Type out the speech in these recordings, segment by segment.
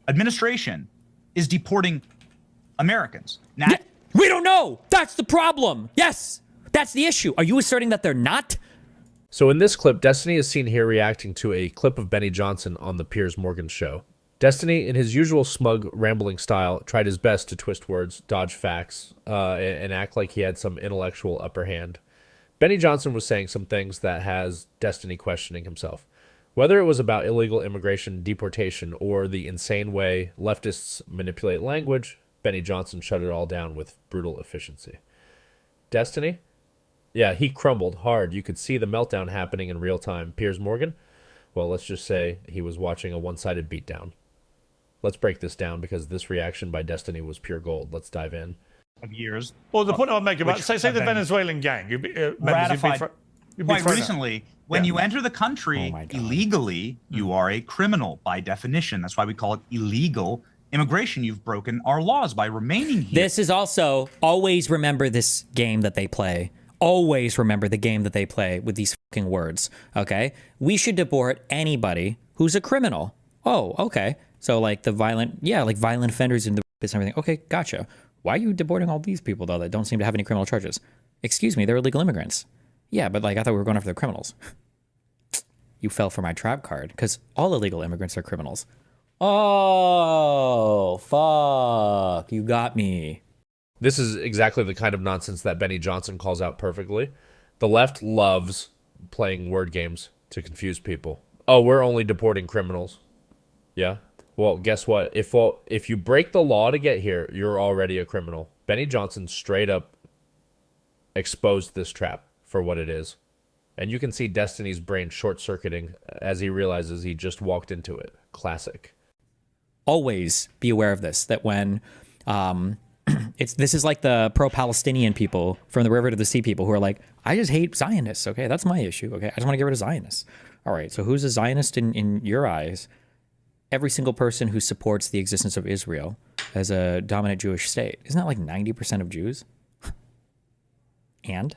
administration is deporting Americans. Now, Yeah, we don't know. That's the problem. Yes, that's the issue. Are you asserting that they're not? So in this clip, Destiny is seen here reacting to a clip of Benny Johnson on the Piers Morgan show. Destiny, in his usual smug, rambling style, tried his best to twist words, dodge facts, and act like he had some intellectual upper hand. Benny Johnson was saying some things that has Destiny questioning himself. Whether it was about illegal immigration, deportation, or the insane way leftists manipulate language, Benny Johnson shut it all down with brutal efficiency. Destiny? Yeah, he crumbled hard. You could see the meltdown happening in real time. Piers Morgan? Well, let's just say he was watching a one-sided beatdown. Let's break this down because this reaction by Destiny was pure gold. Let's dive in. of years. Well, the point I would make about say the Venezuelan gang, ratified quite recently. When you enter the country Oh illegally, you are a criminal by definition. That's why we call it illegal immigration. You've broken our laws by remaining here. This is also, always remember this game that they play. Always remember the game that they play with these fucking words, okay? We should deport anybody who's a criminal. Oh, okay. So like the violent, like violent offenders and everything. Okay, gotcha. Why are you deporting all these people, though, that don't seem to have any criminal charges? Excuse me, they're illegal immigrants. Yeah, but like I thought we were going after the criminals. You fell for my trap card, because all illegal immigrants are criminals. Oh, fuck. You got me. This is exactly the kind of nonsense that Benny Johnson calls out perfectly. The left loves playing word games to confuse people. Oh, we're only deporting criminals. Yeah? Well, guess what? If you break the law to get here, you're already a criminal. Benny Johnson straight up exposed this trap for what it is. And you can see Destiny's brain short-circuiting as he realizes he just walked into it. Classic. Always be aware of this, that when this is like the pro-Palestinian people from the river to the sea people who are like, I just hate Zionists. Okay, that's my issue. Okay, I just want to get rid of Zionists. All right, so who's a Zionist in your eyes? Every single person who supports the existence of Israel as a dominant Jewish state. Isn't that like 90% of Jews? And?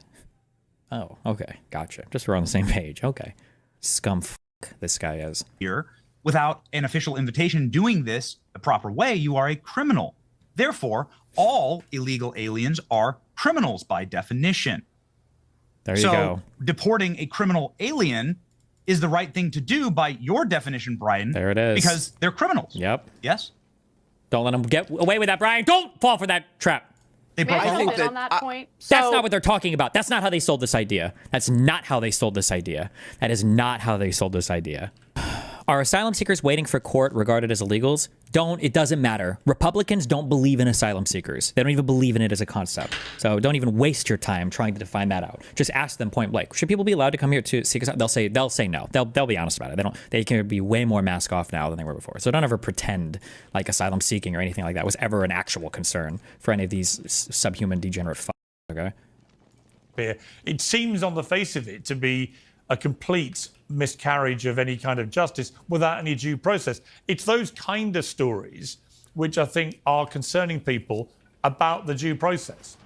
Oh, okay, gotcha. Just so we're on the same page. Okay. Scum this guy is. Here, without an official invitation doing this the proper way, you are a criminal. Therefore, all illegal aliens are criminals by definition. There you go. So deporting a criminal alien is the right thing to do by your definition, Brian. There it is. Because they're criminals. Yep. Yes? Don't let them get away with that, Brian. Don't fall for that trap. They broke I our think laws. that on that point. That's not what they're talking about. That's not how they sold this idea. That's not how they sold this idea. That is not how they sold this idea. Are asylum seekers waiting for court regarded as illegals? It doesn't matter. Republicans don't believe in asylum seekers. They don't even believe in it as a concept. So don't even waste your time trying to define that out. Just ask them point blank. Should people be allowed to come here to seek asylum? They'll say no. They'll be honest about it. They can be way more mask off now than they were before. So don't ever pretend like asylum seeking or anything like that was ever an actual concern for any of these subhuman degenerate okay? It seems on the face of it to be a complete miscarriage of any kind of justice without any due process. It's those kind of stories which I think are concerning people about the due process.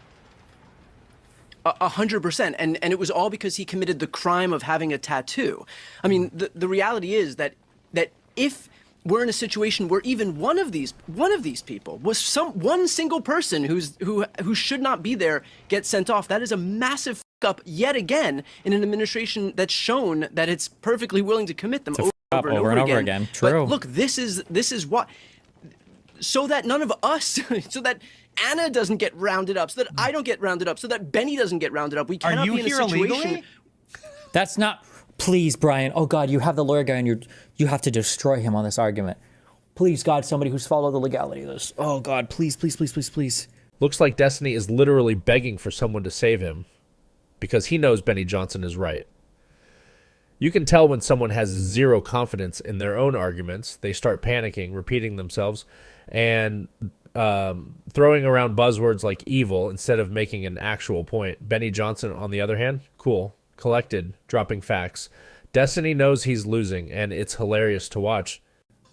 100%, and it was all because he committed the crime of having a tattoo. I mean, the reality is that if we're in a situation where even one of these people was one single person who should not be there gets sent off, that is a massive up yet again in an administration that's shown that it's perfectly willing to commit them over and over again. True. But look, this is what, so that none of us, so that Anna doesn't get rounded up, so that I don't get rounded up, so that Benny doesn't get rounded up. We cannot be in a situation. Illegally? That's not. Please, Brian. Oh God, you have the lawyer guy, and you have to destroy him on this argument. Please, God, somebody who's followed the legality of this. Oh God, please, please, please, please, please. Looks like Destiny is literally begging for someone to save him because he knows Benny Johnson is right. You can tell when someone has zero confidence in their own arguments. They start panicking, repeating themselves, and throwing around buzzwords like evil instead of making an actual point. Benny Johnson, on the other hand, cool, collected, dropping facts. Destiny knows he's losing, and it's hilarious to watch.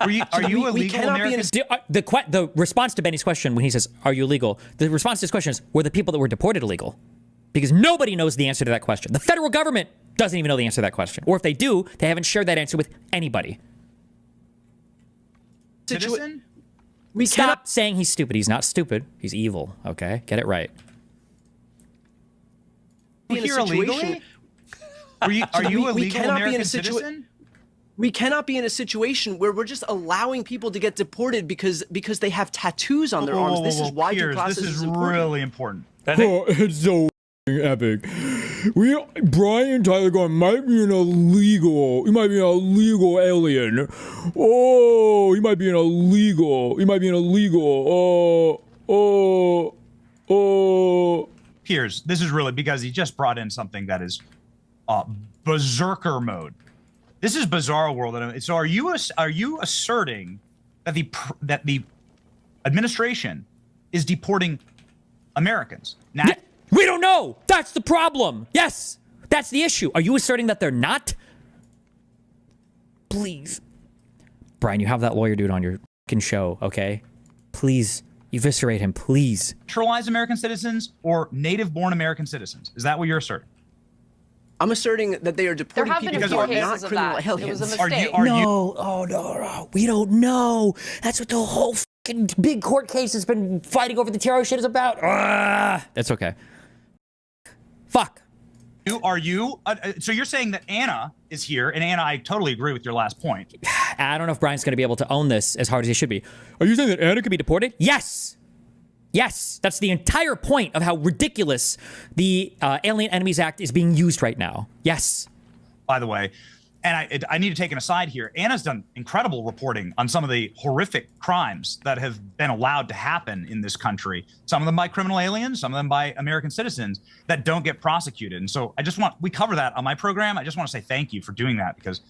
Are you illegal Americans? The response to Benny's question when he says, are you illegal? The response to his question is, were the people that were deported illegal? Because nobody knows the answer to that question. The federal government doesn't even know the answer to that question. Or if they do, they haven't shared that answer with anybody. Citizen? Stop saying he's stupid. He's not stupid. He's evil. Okay, get it right. Here illegally? Are you a legal American citizen? We cannot be in a situation where we're just allowing people to get deported because they have tattoos on their arms. This is why due process this is important. really important. Oh, it's so epic. Brian Tyler Gordon might be an illegal. He might be an illegal alien. Oh, he might be an illegal. He might be an illegal. Piers, this is really because he just brought in something that is berserker mode. This is bizarre world. So are you asserting that the administration is deporting Americans? Yeah, we don't know. That's the problem. Yes, that's the issue. Are you asserting that they're not? Please, Brian, you have that lawyer dude on your fucking show, okay? Please eviscerate him, please. Naturalized American citizens or native-born American citizens? Is that what you're asserting? I'm asserting that they are deporting people who are not criminal aliens. It was a mistake. No, we don't know. That's what the whole fucking big court case has been fighting over the terror shit is about. That's okay. Fuck. So you're saying that Anna is here, and Anna, I totally agree with your last point. I don't know if Brian's going to be able to own this as hard as he should be. Are you saying that Anna could be deported? Yes. Yes, that's the entire point of how ridiculous the Alien Enemies Act is being used right now. Yes. By the way, and I need to take an aside here. Anna's done incredible reporting on some of the horrific crimes that have been allowed to happen in this country. Some of them by criminal aliens, some of them by American citizens that don't get prosecuted. And so we cover that on my program. I just want to say thank you for doing that because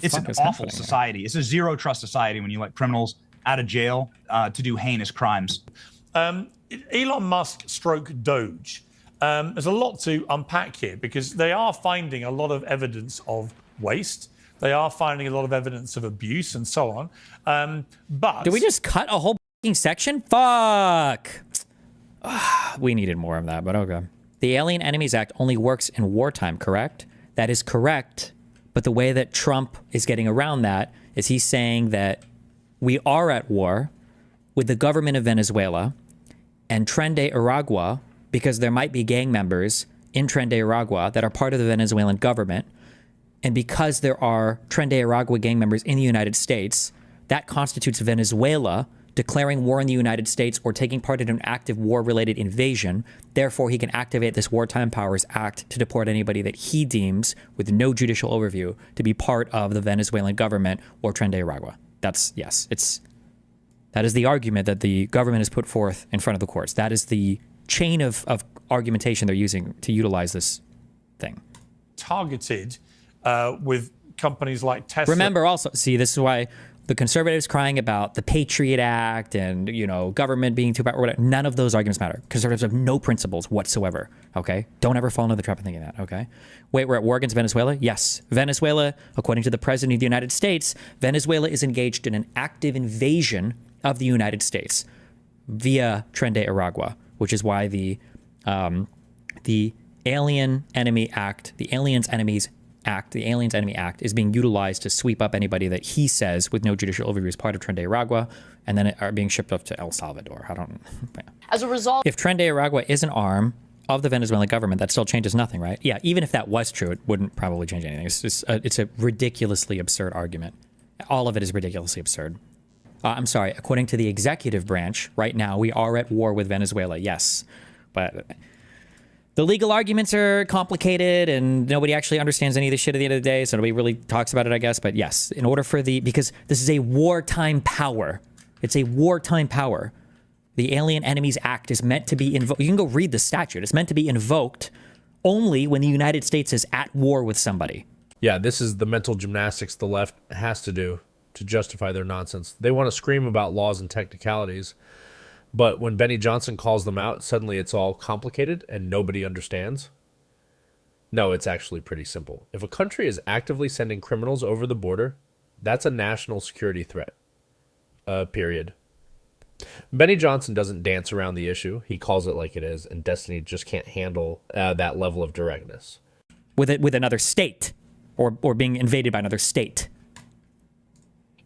it's an awful society. It's a zero trust society when you let criminals out of jail to do heinous crimes. Elon Musk stroke Doge. There's a lot to unpack here because they are finding a lot of evidence of waste. They are finding a lot of evidence of abuse and so on. But did we just cut a whole section? Fuck. We needed more of that, but okay. The Alien Enemies Act only works in wartime, correct? That is correct. But the way that Trump is getting around that is he's saying that we are at war with the government of Venezuela and Tren de Aragua, because there might be gang members in Tren de Aragua that are part of the Venezuelan government. And because there are Tren de Aragua gang members in the United States, that constitutes Venezuela declaring war in the United States or taking part in an active war-related invasion. Therefore, he can activate this Wartime Powers Act to deport anybody that he deems, with no judicial overview, to be part of the Venezuelan government or Tren de Aragua. That is the argument that the government has put forth in front of the courts. That is the chain of argumentation they're using to utilize this thing. Targeted with companies like Tesla. Remember also, see, this is why the conservatives crying about the Patriot Act and, government being too bad or whatever. None of those arguments matter. Conservatives have no principles whatsoever, okay? Don't ever fall into the trap of thinking that, okay? Wait, we're at war against Venezuela? Yes. Venezuela, according to the President of the United States, Venezuela is engaged in an active invasion of the United States via Tren de Aragua, which is why the Alien Enemy Act, the Aliens Enemies Act, the Aliens Enemy Act is being utilized to sweep up anybody that he says with no judicial overview is part of Tren de Aragua and then are being shipped up to El Salvador. As a result, if Tren de Aragua is an arm of the Venezuelan government, that still changes nothing, right? Yeah, even if that was true, it wouldn't probably change anything. It's a ridiculously absurd argument. All of it is ridiculously absurd. I'm sorry, according to the executive branch, right now we are at war with Venezuela, yes. But the legal arguments are complicated and nobody actually understands any of this shit at the end of the day, so nobody really talks about it, I guess. But yes, in order for because this is a wartime power. It's a wartime power. The Alien Enemies Act is meant to be invoked. You can go read the statute. It's meant to be invoked only when the United States is at war with somebody. Yeah, this is the mental gymnastics the left has to do to justify their nonsense. They want to scream about laws and technicalities, but when Benny Johnson calls them out, suddenly it's all complicated and nobody understands. No, it's actually pretty simple. If a country is actively sending criminals over the border, that's a national security threat. Period. Benny Johnson doesn't dance around the issue. He calls it like it is, and Destiny just can't handle that level of directness. With another state, or being invaded by another state.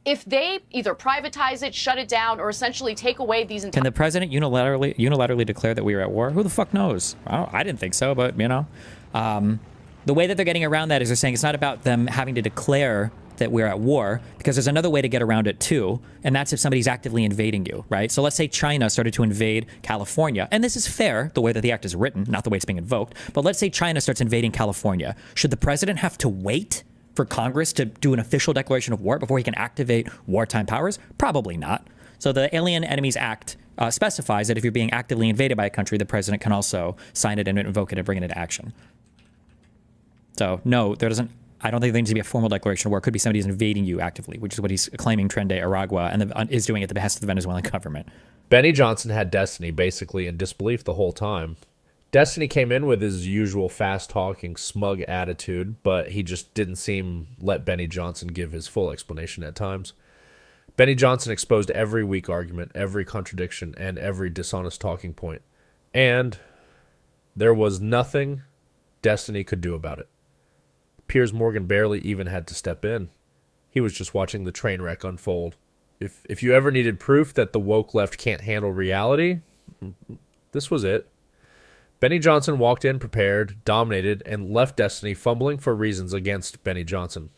if they either privatize it, shut it down, or essentially take away these Can the president unilaterally declare that we are at war? Who the fuck knows? I didn't think so, but you know, the way that they're getting around that is they're saying it's not about them having to declare that we're at war, because there's another way to get around it too, and that's if somebody's actively invading you, right? So let's say China started to invade California, and this is fair, the way that the act is written, not the way it's being invoked, but let's say China starts invading California. Should the president have to wait for Congress to do an official declaration of war before he can activate wartime powers? Probably not. So the Alien Enemies Act specifies that if you're being actively invaded by a country, the president can also sign it and invoke it and bring it into action. So no, I don't think there needs to be a formal declaration of war. It could be somebody who's invading you actively, which is what he's claiming Tren de Aragua and is doing at the behest of the Venezuelan government. Benny Johnson had Destiny basically in disbelief the whole time. Destiny came in with his usual fast-talking, smug attitude, but he just didn't let Benny Johnson give his full explanation at times. Benny Johnson exposed every weak argument, every contradiction, and every dishonest talking point. And there was nothing Destiny could do about it. Piers Morgan barely even had to step in. He was just watching the train wreck unfold. If you ever needed proof that the woke left can't handle reality, this was it. Benny Johnson walked in prepared, dominated, and left Destiny fumbling for reasons against Benny Johnson.